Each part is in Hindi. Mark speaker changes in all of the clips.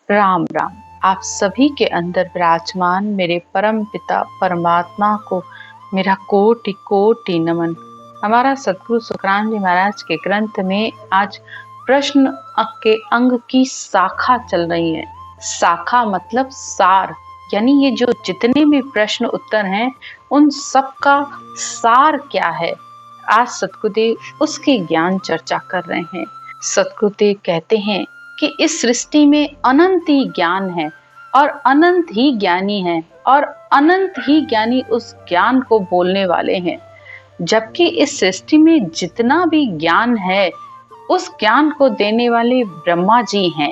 Speaker 1: राम राम। आप सभी के अंदर विराजमान मेरे परम पिता परमात्मा को मेरा कोटि कोटि नमन। हमारा सतगुरु सुखराम जी महाराज के ग्रंथ में आज प्रश्न के अंग की शाखा चल रही है। शाखा मतलब सार, यानी ये जो जितने भी प्रश्न उत्तर हैं उन सब का सार क्या है। आज सतगुरुदेव उसकी ज्ञान चर्चा कर रहे हैं। सतगुरुदेव कहते हैं कि इस सृष्टि में अनंत ही ज्ञान है और अनंत ही ज्ञानी है और अनंत ही ज्ञानी उस ज्ञान को बोलने वाले हैं। जबकि इस सृष्टि में जितना भी ज्ञान है उस ज्ञान को देने वाले ब्रह्मा जी हैं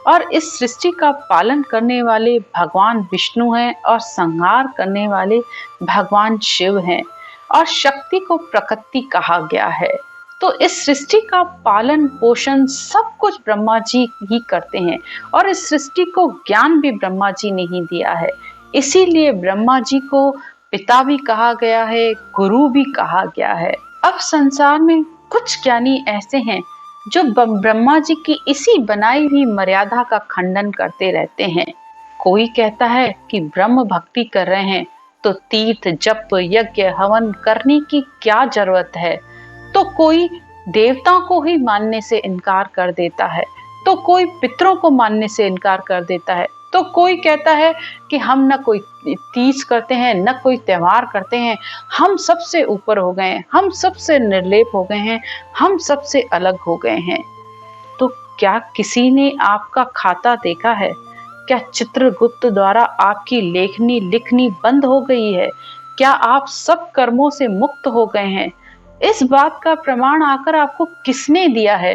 Speaker 1: और इस सृष्टि का पालन करने वाले भगवान विष्णु हैं और संहार करने वाले भगवान शिव हैं और शक्ति को प्रकृति कहा गया है। तो इस सृष्टि का पालन पोषण सब कुछ ब्रह्मा जी ही करते हैं और इस सृष्टि को ज्ञान भी ब्रह्मा जी ने ही दिया है। इसीलिए ब्रह्मा जी को पिता भी कहा गया है, गुरु भी कहा गया है। अब संसार में कुछ ज्ञानी ऐसे हैं जो ब्रह्मा जी की इसी बनाई हुई मर्यादा का खंडन करते रहते हैं। कोई कहता है कि ब्रह्म भक्ति कर रहे हैं तो तीर्थ जप यज्ञ हवन करने की क्या जरूरत है। तो कोई देवताओं को ही मानने से इनकार कर देता है, तो कोई पितरों को मानने से इनकार कर देता है, तो कोई कहता है कि हम न कोई तीज करते हैं न कोई त्योहार करते हैं, हम सबसे ऊपर हो गए हैं, हम सबसे निर्लेप हो गए हैं, हम सबसे अलग हो गए हैं। तो क्या किसी ने आपका खाता देखा है? क्या चित्रगुप्त द्वारा आपकी लेखनी लिखनी बंद हो गई है? क्या आप सब कर्मों से मुक्त हो गए हैं? इस बात का प्रमाण आकर आपको किसने दिया है?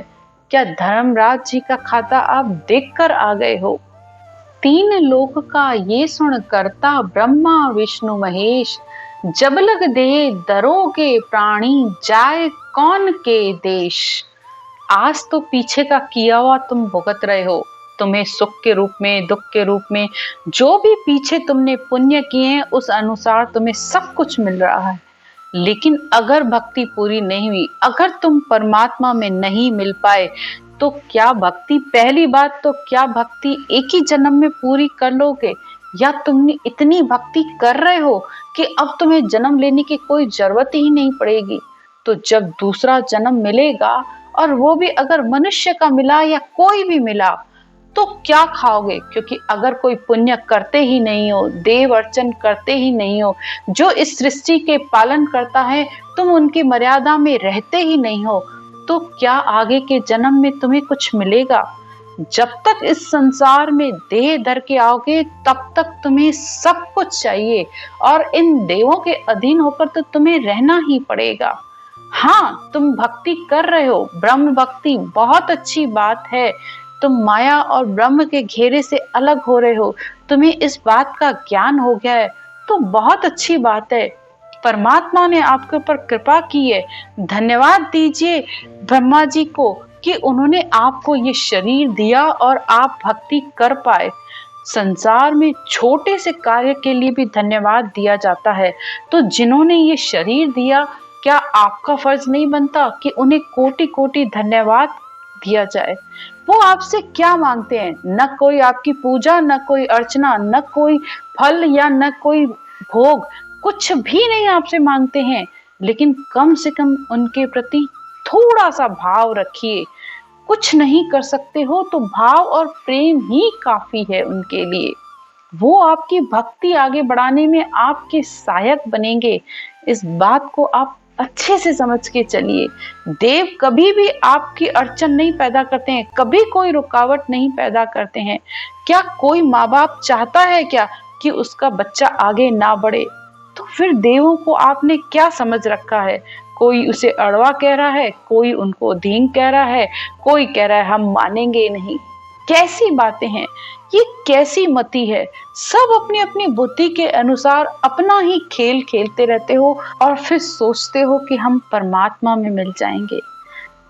Speaker 1: क्या धर्मराज जी का खाता आप देखकर आ गए हो? तीन लोक का ये सुन करता ब्रह्मा विष्णु महेश, जब लग दे दरोगे प्राणी जाए कौन के देश। आज तो पीछे का किया हुआ तुम भुगत रहे हो। तुम्हें सुख के रूप में दुख के रूप में जो भी पीछे तुमने पुण्य किए हैं उस अनुसार तुम्हें सब कुछ मिल रहा है। लेकिन अगर भक्ति पूरी नहीं हुई, अगर तुम परमात्मा में नहीं मिल पाए तो क्या भक्ति, पहली बात तो क्या भक्ति एक ही जन्म में पूरी कर लोगे, या तुमने इतनी भक्ति कर रहे हो कि अब तुम्हें जन्म लेने की कोई जरूरत ही नहीं पड़ेगी। तो जब दूसरा जन्म मिलेगा और वो भी अगर मनुष्य का मिला या कोई भी मिला तो क्या खाओगे? क्योंकि अगर कोई पुण्य करते ही नहीं हो, देव अर्चन करते ही नहीं हो, जो इस सृष्टि के पालन करता है, तुम उनकी मर्यादा में रहते ही नहीं हो, तो क्या आगे के जन्म में तुम्हें कुछ मिलेगा? जब तक इस संसार में देह धर के आओगे तब तक तुम्हें सब कुछ चाहिए और इन देवों के अधीन होकर तो तुम्हें रहना ही पड़ेगा। हाँ, तुम भक्ति कर रहे हो, ब्रह्म भक्ति बहुत अच्छी बात है। तुम माया और ब्रह्म के घेरे से अलग हो रहे हो, तुम्हें इस बात का ज्ञान हो गया है, तो बहुत अच्छी बात है। परमात्मा ने आपके ऊपर कृपा की है। धन्यवाद दीजिए ब्रह्मा जी को कि उन्होंने आपको ये शरीर दिया और आप भक्ति कर पाए। संसार में छोटे से कार्य के लिए भी धन्यवाद दिया जाता है, तो जिन्होंने ये शरीर दिया, क्या आपका फर्ज नहीं बनता कि उन्हें कोटि कोटि धन्यवाद दिया जाए? वो आपसे क्या मांगते हैं? न कोई आपकी पूजा, न कोई अर्चना, न कोई फल या न कोई भोग, कुछ भी नहीं आपसे मांगते हैं। लेकिन कम से कम उनके प्रति थोड़ा सा भाव रखिए। कुछ नहीं कर सकते हो तो भाव और प्रेम ही काफी है उनके लिए। वो आपकी भक्ति आगे बढ़ाने में आपके सहायक बनेंगे। इस बात को आप अच्छे से समझ के चलिए। देव कभी भी आपकी अड़चन नहीं पैदा करते हैं, कभी कोई रुकावट नहीं पैदा करते हैं। क्या कोई माँ बाप चाहता है क्या कि उसका बच्चा आगे ना बढ़े? तो फिर देवों को आपने क्या समझ रखा है? कोई उसे अड़वा कह रहा है, कोई उनको अधीन कह रहा है, कोई कह रहा है हम मानेंगे नहीं। कैसी बातें हैं ये, कैसी मति है? सब अपनी अपनी बुद्धि के अनुसार अपना ही खेल खेलते रहते हो और फिर सोचते हो कि हम परमात्मा में मिल जाएंगे।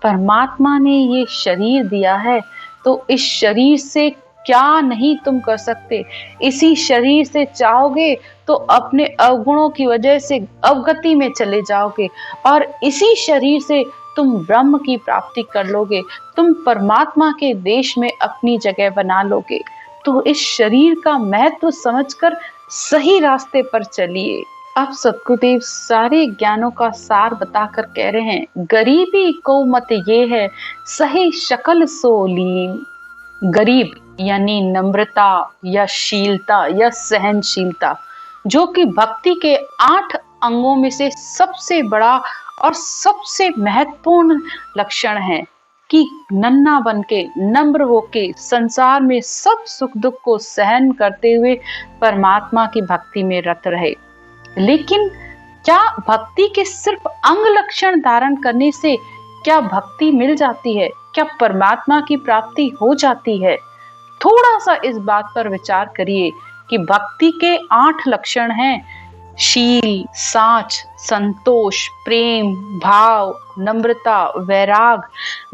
Speaker 1: परमात्मा ने ये शरीर दिया है तो इस शरीर से क्या नहीं तुम कर सकते। इसी शरीर से चाहोगे तो अपने अवगुणों की वजह से अवगति में चले जाओगे और इसी शरीर से तुम ब्रह्म की प्राप्ति कर लोगे, तुम परमात्मा के देश में अपनी जगह बना लोगे। तो इस शरीर का महत्व समझकर सही रास्ते पर चलिए। अब सद्गुरुदेव सारे ज्ञानों का सार बताकर कह रहे हैं, गरीबी को मत ये है सही शकल सो लीन। गरीब यानी नम्रता या शीलता या सहनशीलता, जो कि भक्ति के 8 अंगों में से सबसे बड़ा और सबसे महत्वपूर्ण लक्षण है कि नन्हा बन के, नम्र होके, संसार में सब सुख दुख को सहन करते हुए परमात्मा की भक्ति में रत रहे। लेकिन क्या भक्ति के सिर्फ अंग लक्षण धारण करने से क्या भक्ति मिल जाती है? क्या परमात्मा की प्राप्ति हो जाती है? थोड़ा सा इस बात पर विचार करिए कि भक्ति के 8 लक्षण हैं: शील, साच, संतोष, प्रेम, भाव, नम्रता, वैराग,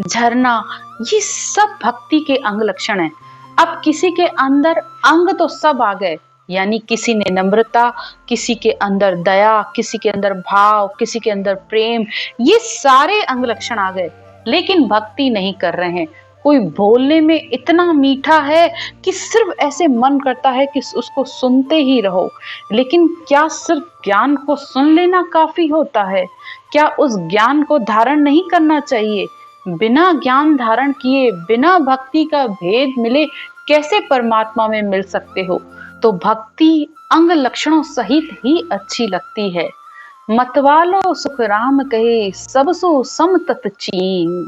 Speaker 1: झरना। ये सब भक्ति के अंग लक्षण हैं। अब किसी के अंदर अंग तो सब आ गए, यानी किसी ने नम्रता, किसी के अंदर दया, किसी के अंदर भाव, किसी के अंदर प्रेम, ये सारे अंग लक्षण आ गए, लेकिन भक्ति नहीं कर रहे हैं। कोई बोलने में इतना मीठा है कि सिर्फ ऐसे मन करता है कि उसको सुनते ही रहो। लेकिन क्या सिर्फ ज्ञान को सुन लेना काफी होता है? क्या उस ज्ञान को धारण नहीं करना चाहिए? बिना ज्ञान धारण किए, बिना भक्ति का भेद मिले कैसे परमात्मा में मिल सकते हो? तो भक्ति अंग लक्षणों सहित ही अच्छी लगती है। मतवालो सुख राम कहे सब सो सम तत चीन।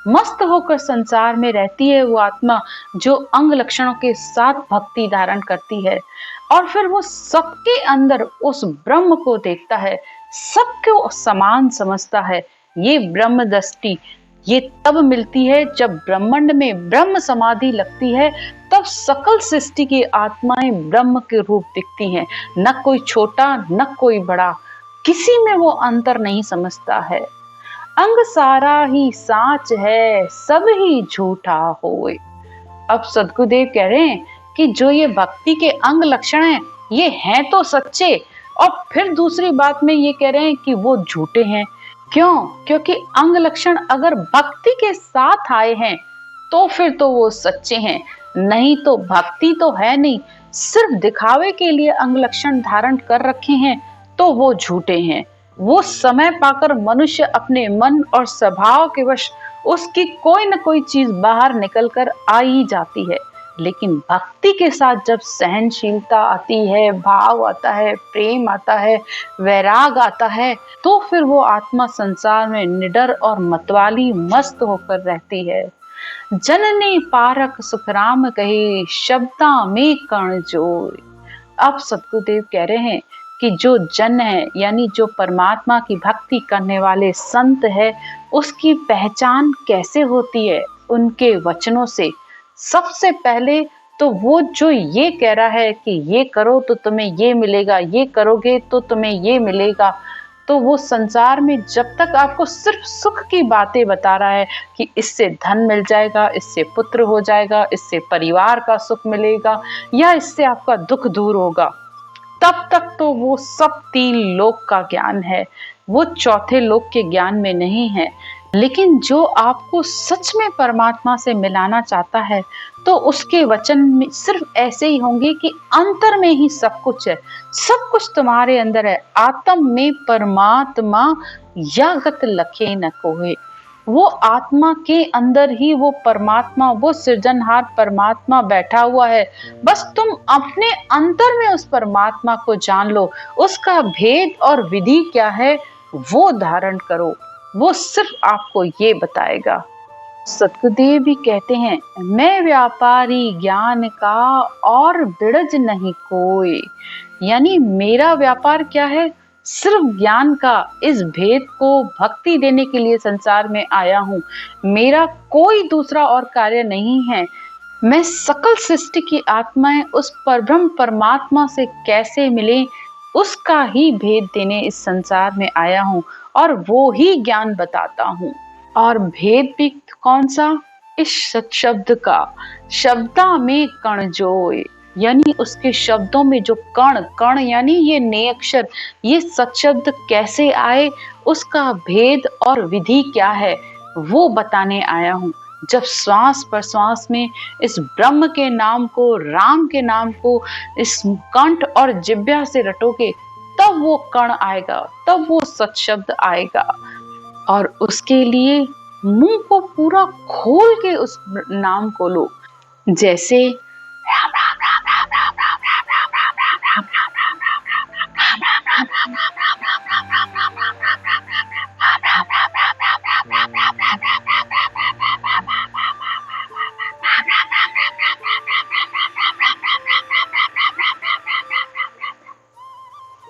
Speaker 1: मस्त होकर संसार में रहती है वो आत्मा जो अंग लक्षणों के साथ भक्ति धारण करती है, और फिर वो सबके अंदर उस ब्रह्म को देखता है, सबको समान समझता है। ये ब्रह्म दृष्टि ये तब मिलती है जब ब्रह्मांड में ब्रह्म समाधि लगती है, तब सकल सृष्टि की आत्माएं ब्रह्म के रूप दिखती हैं। न कोई छोटा न कोई बड़ा, किसी में वो अंतर नहीं समझता है। अंग सारा ही साच है, सब ही झूठा होए। अब सद्गुरुदेव कह रहे हैं कि जो ये भक्ति के अंग लक्षण हैं, ये हैं तो सच्चे, और फिर दूसरी बात में ये कह रहे हैं कि वो झूठे हैं। क्यों? क्योंकि अंग लक्षण अगर भक्ति के साथ आए हैं तो फिर तो वो सच्चे हैं, नहीं तो भक्ति तो है नहीं, सिर्फ दिखावे के लिए अंग लक्षण धारण कर रखे हैं तो वो झूठे हैं। वो समय पाकर मनुष्य अपने मन और स्वभाव के वश उसकी कोई न कोई चीज बाहर निकल कर आ ही जाती है। लेकिन भक्ति के साथ जब सहनशीलता आती है, भाव आता है, प्रेम आता है, वैराग आता है, तो फिर वो आत्मा संसार में निडर और मतवाली मस्त होकर रहती है। जनने पारक सुखराम कहे शब्दा में कण जोय। अब सद्गुरुदेव कह रहे हैं कि जो जन है, यानी जो परमात्मा की भक्ति करने वाले संत है, उसकी पहचान कैसे होती है? उनके वचनों से। सबसे पहले तो वो जो ये कह रहा है कि ये करो तो तुम्हें ये मिलेगा, ये करोगे तो तुम्हें ये मिलेगा, तो वो संसार में जब तक आपको सिर्फ सुख की बातें बता रहा है कि इससे धन मिल जाएगा, इससे पुत्र हो जाएगा, इससे परिवार का सुख मिलेगा, या इससे आपका दुख दूर होगा, तब तक तो वो सब 3 लोक का ज्ञान है, वो चौथे लोक के ज्ञान में नहीं है। लेकिन जो आपको सच में परमात्मा से मिलाना चाहता है, तो उसके वचन में सिर्फ ऐसे ही होंगे कि अंतर में ही सब कुछ है, सब कुछ तुम्हारे अंदर है। आत्म में परमात्मा यागत लखे न कोहे। वो आत्मा के अंदर ही वो परमात्मा, वो सृजनहार परमात्मा बैठा हुआ है। बस तुम अपने अंतर में उस परमात्मा को जान लो, उसका भेद और विधि क्या है वो धारण करो, वो सिर्फ आपको ये बताएगा। सतगुरुदेव भी कहते हैं, मैं व्यापारी ज्ञान का और बिड़ज नहीं कोई। यानी मेरा व्यापार क्या है? सिर्फ ज्ञान का। इस भेद को भक्ति देने के लिए संसार में आया हूँ। मेरा कोई दूसरा और कार्य नहीं है। मैं सकल सृष्टि की आत्माएं उस परब्रह्म परमात्मा से कैसे मिले, उसका ही भेद देने इस संसार में आया हूँ, और वो ही ज्ञान बताता हूँ। और भेद भी कौन सा? इस शब्द का। शब्दा में कण जोय, यानी उसके शब्दों में जो कण, कण यानी ये नए अक्षर, ये सत्शब्द कैसे आए, उसका भेद और विधि क्या है वो बताने आया हूँ। जब श्वास प्रश्वास में इस ब्रह्म के नाम को, राम के नाम को इस कंठ और जिह्वा से रटोगे, तब वो कण आएगा, तब वो सत्शब्द आएगा। और उसके लिए मुंह को पूरा खोल के उस नाम को लो, जैसे राम राम राम राम राम राम राम राम राम राम राम राम राम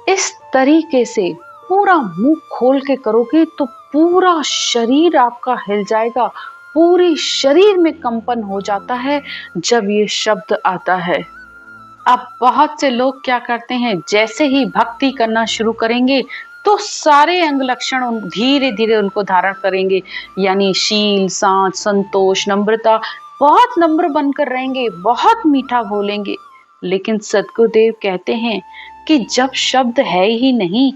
Speaker 1: इस तरीके से पूरा मुंह खोल के करोगे तो पूरा शरीर आपका हिल जाएगा, पूरे शरीर में कंपन हो जाता है जब ये शब्द आता है। अब बहुत से लोग क्या करते हैं, जैसे ही भक्ति करना शुरू करेंगे तो सारे अंग लक्षण धीरे धीरे उनको धारण करेंगे, यानी शील, सांच, संतोष, नम्रता, बहुत नम्र बनकर रहेंगे, बहुत मीठा बोलेंगे। लेकिन सद्गुरुदेव कहते हैं कि जब शब्द है ही नहीं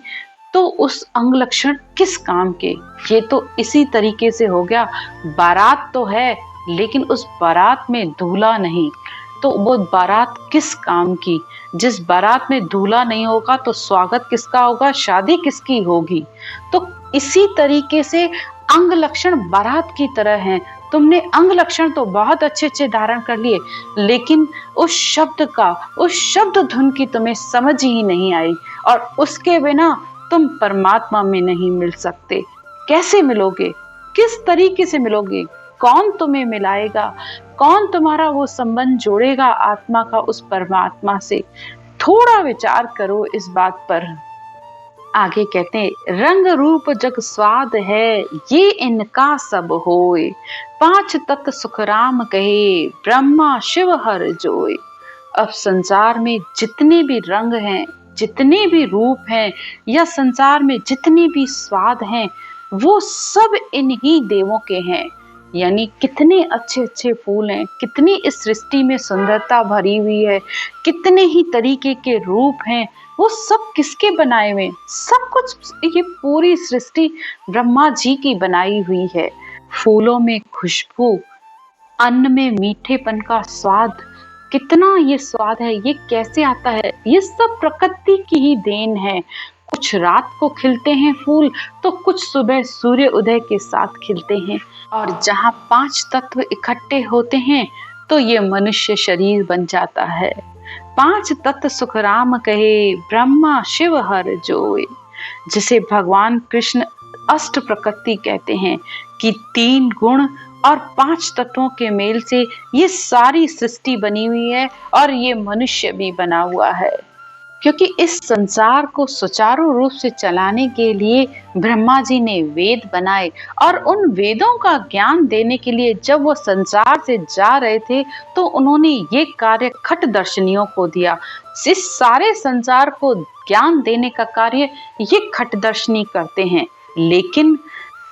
Speaker 1: तो उस अंग लक्षण किस काम के। ये तो इसी तरीके से हो गया, बारात तो है लेकिन उस बारात में दूल्हा नहीं, तो वो बारात किस काम की। जिस बारात में दूल्हा नहीं होगा तो स्वागत किसका होगा, शादी किसकी होगी। तो इसी तरीके से अंग लक्षण बारात की तरह हैं। तुमने अंग लक्षण तो बहुत अच्छे अच्छे धारण कर लिए, लेकिन उस शब्द का, उस शब्द धुन की तुम्हें समझ ही नहीं आई, और उसके बिना तुम परमात्मा में नहीं मिल सकते। कैसे मिलोगे, किस तरीके से मिलोगे, कौन तुम्हें मिलाएगा, कौन तुम्हारा वो संबंध जोड़ेगा आत्मा का उस परमात्मा से। थोड़ा विचार करो इस बात पर। आगे कहते हैं, रंग रूप जग स्वाद है, ये इनका सब होए, पांच तत्व सुख राम कहे, ब्रह्मा शिव हर जोए। अब संसार में जितने भी रंग हैं, जितने भी रूप हैं, या संसार में जितने भी स्वाद हैं, वो सब इन्हीं देवों के हैं। यानी कितने अच्छे अच्छे फूल हैं, कितनी इस सृष्टि में सुंदरता भरी हुई है, कितने ही तरीके के रूप हैं, वो सब किसके बनाए हुए? सब कुछ ये पूरी सृष्टि ब्रह्मा जी की बनाई हुई है। फूलों में खुशबू, अन्न में मीठेपन का स्वाद, कितना ये स्वाद है, ये कैसे आता है? ये सब प्रकृति की ही देन है। कुछ रात को खिलते हैं फूल, तो कुछ सुबह सूर्य उदय के साथ खिलते हैं। और जहाँ पांच तत्व इकट्ठे होते हैं तो ये मनुष्य शरीर बन जाता है। पांच तत्व सुख राम कहे, ब्रह्मा शिव हर जोए। जिसे भगवान कृष्ण अष्ट प्रकृति कहते हैं कि तीन गुण और पांच तत्वों के मेल से ये सारी सृष्टि बनी हुई है, और ये मनुष्य भी बना हुआ है। क्योंकि इस संसार को सुचारू रूप से चलाने के लिए ब्रह्मा जी ने वेद बनाए, और उन वेदों का ज्ञान देने के लिए जब वो संसार से जा रहे थे तो उन्होंने ये कार्य खटदर्शनियों को दिया। इस सारे संसार को ज्ञान देने का कार्य ये खटदर्शनी करते हैं। लेकिन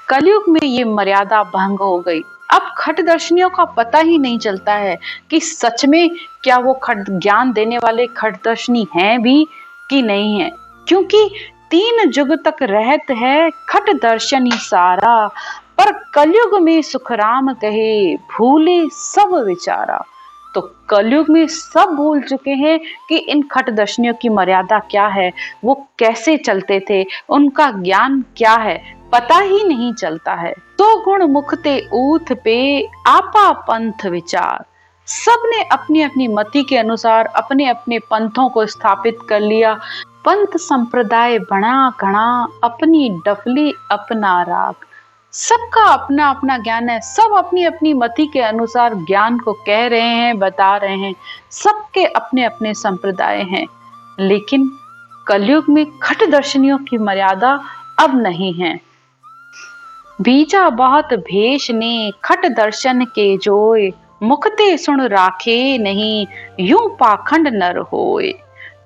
Speaker 1: कलयुग में ये मर्यादा भंग हो गई। अब खटदर्शनियों का पता ही नहीं चलता है कि सच में क्या वो खट ज्ञान देने वाले खटदर्शनी हैं भी कि नहीं है, क्योंकि तीन युग तक रहत है खटदर्शनी सारा, पर कलयुग में सुख राम कहे, भूले सब विचारा। तो कलयुग में सब भूल चुके हैं कि इन खटदर्शनियों की मर्यादा क्या है, वो कैसे चलते थे, उनका ज्ञान क्या है, पता ही नहीं चलता है। तो गुण मुखते ऊथ पे, आपा पंथ विचार। सबने अपनी अपनी मति के अनुसार अपने अपने पंथों को स्थापित कर लिया। पंथ संप्रदाय बना घना, अपनी डफली अपना राग। सबका अपना अपना ज्ञान है, सब अपनी अपनी मति के अनुसार ज्ञान को कह रहे हैं, बता रहे हैं। सबके अपने अपने संप्रदाय हैं, लेकिन कलयुग में खटदर्शनियों की मर्यादा अब नहीं है। बीजा बहुत भेष ने, खट दर्शन के जोए, मुखते सुन राखे नहीं, यूं पाखंड नर होए।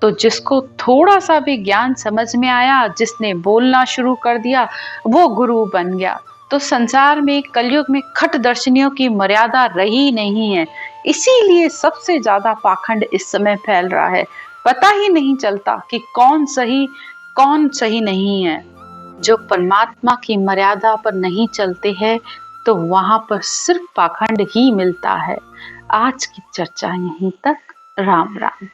Speaker 1: तो जिसको थोड़ा सा भी ज्ञान समझ में आया, जिसने बोलना शुरू कर दिया, वो गुरु बन गया। तो संसार में कलयुग में खटदर्शनियों की मर्यादा रही नहीं है। इसीलिए सबसे ज्यादा पाखंड इस समय फैल रहा है। पता ही नहीं चलता कि कौन सही नहीं है। जो परमात्मा की मर्यादा पर नहीं चलते हैं तो वहां पर सिर्फ पाखंड ही मिलता है। आज की चर्चा यहीं तक। राम राम।